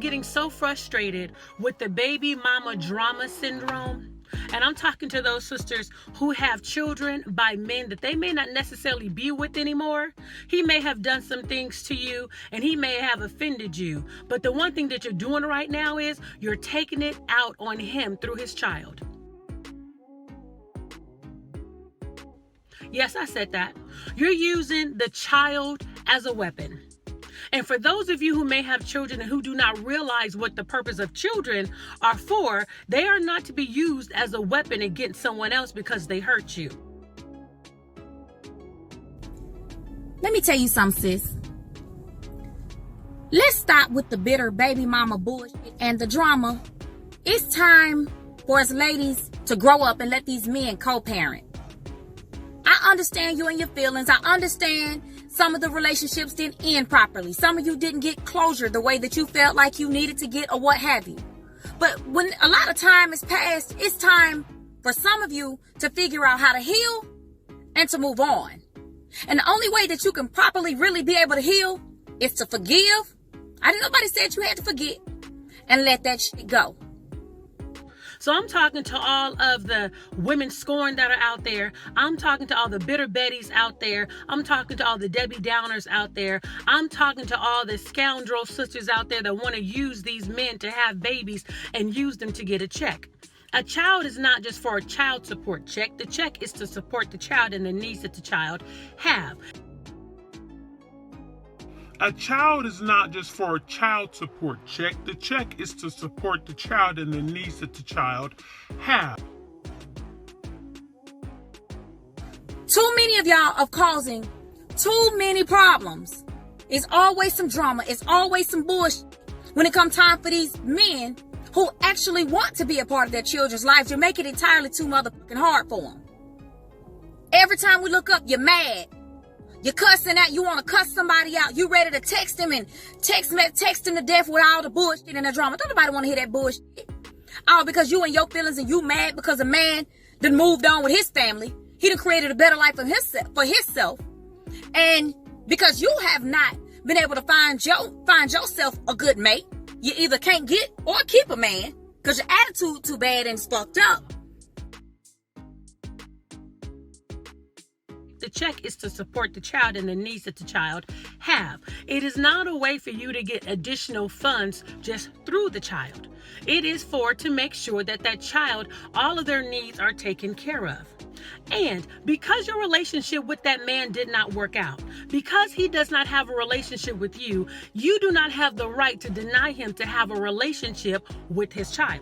getting so frustrated with the baby mama drama syndrome. And I'm talking to those sisters who have children by men that they may not necessarily be with anymore. He may have done some things to you and he may have offended you. But the one thing that you're doing right now is you're taking it out on him through his child. Yes, I said that. You're using the child as a weapon. And for those of you who may have children and who do not realize what the purpose of children are for, they are not to be used as a weapon against someone else because they hurt you. Let me tell you something, sis. Let's stop with the bitter baby mama bullshit and the drama. It's time for us ladies to grow up and let these men co-parent. I understand you and your feelings. I understand some of the relationships didn't end properly. Some of you didn't get closure the way that you felt like you needed to get or what have you. But when a lot of time has passed, it's time for some of you to figure out how to heal and to move on. And the only way that you can properly really be able to heal is to forgive. Nobody said you had to forget, and let that shit go. So I'm talking to all of the women scorned that are out there. I'm talking to all the bitter Bettys out there. I'm talking to all the Debbie Downers out there. I'm talking to all the scoundrel sisters out there that want to use these men to have babies and use them to get a check. A child is not just for a child support check. The check is to support the child and the needs that the child have. A child is not just for a child support check. The check is to support the child and the needs that the child have. Too many of y'all are causing too many problems. It's always some drama. It's always some bullshit. When it comes time for these men who actually want to be a part of their children's lives, you make it entirely too motherfucking hard for them. Every time we look up, you're mad. You're cussing out. You want to cuss somebody out. You ready to text him and text him to death with all the bullshit and the drama. Don't nobody want to hear that bullshit. All because you and your feelings and you mad because a man done moved on with his family. He done created a better life for himself. And because you have not been able to find yourself a good mate, you either can't get or keep a man because your attitude too bad and it's fucked up. The check is to support the child and the needs that the child have. It is not a way for you to get additional funds just through the child. It is to make sure that that child, all of their needs are taken care of. And because your relationship with that man did not work out, because he does not have a relationship with you, you do not have the right to deny him to have a relationship with his child.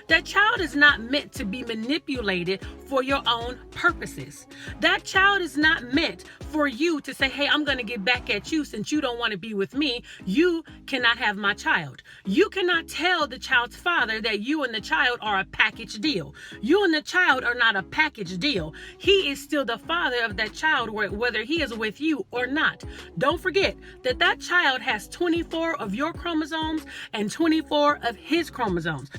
That child is not meant to be manipulated for your own purposes. That child is not meant for you to say, hey, I'm going to get back at you since you don't want to be with me. You cannot have my child. You cannot tell the child's father that you and the child are a package deal. You and the child are not a package deal. He is still the father of that child, whether he is with you or not. Don't forget that that child has 24 of your chromosomes and 24 of his chromosomes.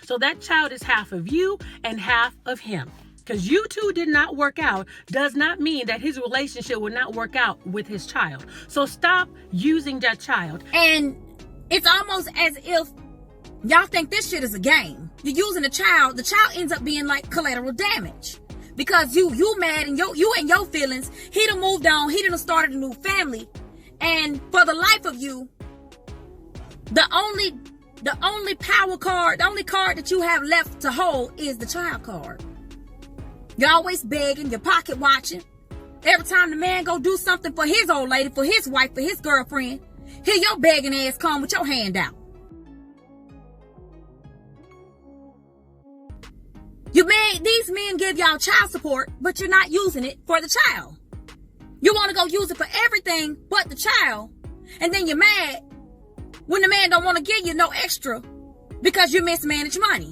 So that child is half of you and half of him. Because you two did not work out does not mean that his relationship will not work out with his child. So stop using that child. And it's almost as if y'all think this shit is a game. You're using the child ends up being like collateral damage. Because you mad and you and your feelings, he done moved on, he done started a new family. And for the life of you, the only power card, the only card that you have left to hold is the child card. You're always begging, you're pocket watching. Every time the man go do something for his old lady, for his wife, for his girlfriend, here your begging ass come with your hand out. These men give y'all child support, but you're not using it for the child. You want to go use it for everything but the child, and then you're mad when the man don't want to give you no extra because you mismanage money.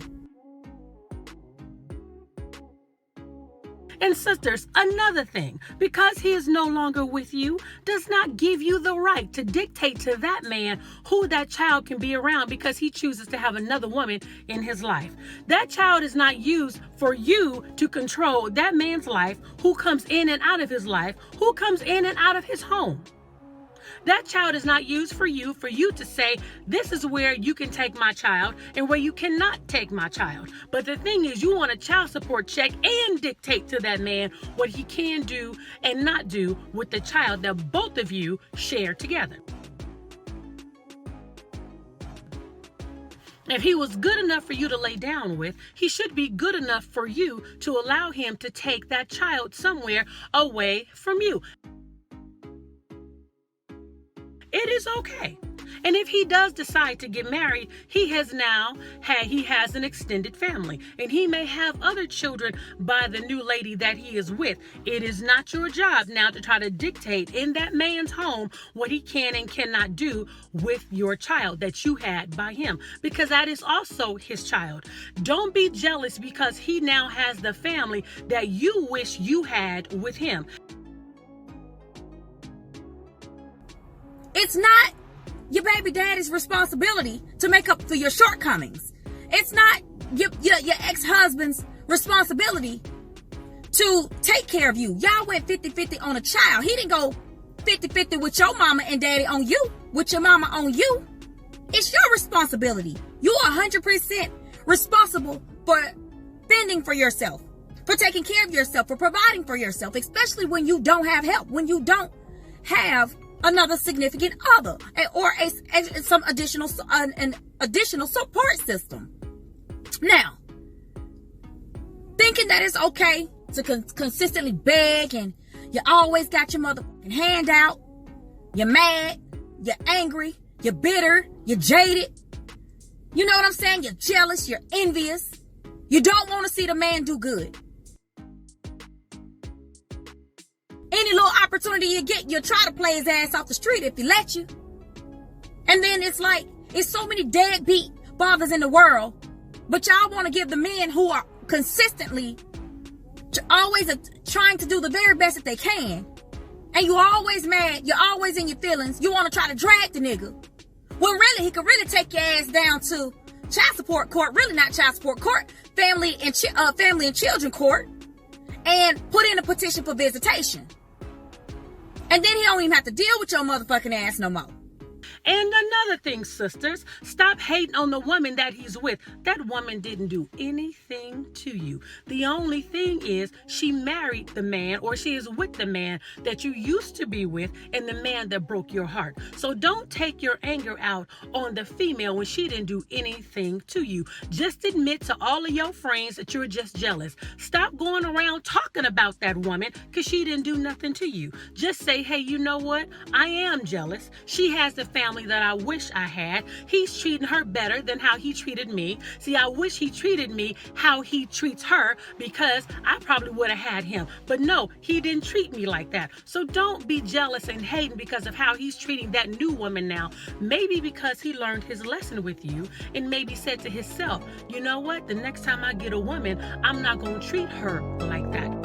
And sisters, another thing, because he is no longer with you, does not give you the right to dictate to that man who that child can be around because he chooses to have another woman in his life. That child is not used for you to control that man's life, who comes in and out of his life, who comes in and out of his home. That child is not used for you to say, this is where you can take my child and where you cannot take my child. But the thing is, you want a child support check and dictate to that man what he can do and not do with the child that both of you share together. If he was good enough for you to lay down with, he should be good enough for you to allow him to take that child somewhere away from you. It is okay. And if he does decide to get married, he has an extended family, and he may have other children by the new lady that he is with. It is not your job now to try to dictate in that man's home what he can and cannot do with your child that you had by him, because that is also his child. Don't be jealous because he now has the family that you wish you had with him. It's not your baby daddy's responsibility to make up for your shortcomings. It's not your ex-husband's responsibility to take care of you. Y'all went 50-50 on a child. He didn't go 50-50 with your mama and daddy on you, with your mama on you. It's your responsibility. You are 100% responsible for fending for yourself, for taking care of yourself, for providing for yourself, especially when you don't have help, when you don't have another significant other or some additional support system. Now, thinking that it's okay to consistently beg and you always got your motherfucking hand out, you're mad, you're angry, you're bitter, you're jaded, you know what I'm saying? You're jealous, you're envious, you don't want to see the man do good. Any little opportunity you get, you'll try to play his ass off the street if he let you. And then it's like, it's so many deadbeat fathers in the world, but y'all want to give the men who are consistently always trying to do the very best that they can, and you're always mad, you're always in your feelings, you want to try to drag the nigga. When really, he could really take your ass down to child support court, really not child support court, family and children court, and put in a petition for visitation. And then he don't even have to deal with your motherfucking ass no more. And another thing, sisters, stop hating on the woman that he's with. That woman didn't do anything to you. The only thing is she married the man, or she is with the man that you used to be with, and the man that broke your heart. So don't take your anger out on the female when she didn't do anything to you. Just admit to all of your friends that you're just jealous. Stop going around talking about that woman because she didn't do nothing to you. Just say, hey, you know what? I am jealous. She has the family that I wish I had. He's treating her better than how he treated me. See, I wish he treated me how he treats her, because I probably would have had him. But no, he didn't treat me like that. So don't be jealous and hating because of how he's treating that new woman now. Maybe because he learned his lesson with you and maybe said to himself, you know what? The next time I get a woman, I'm not going to treat her like that.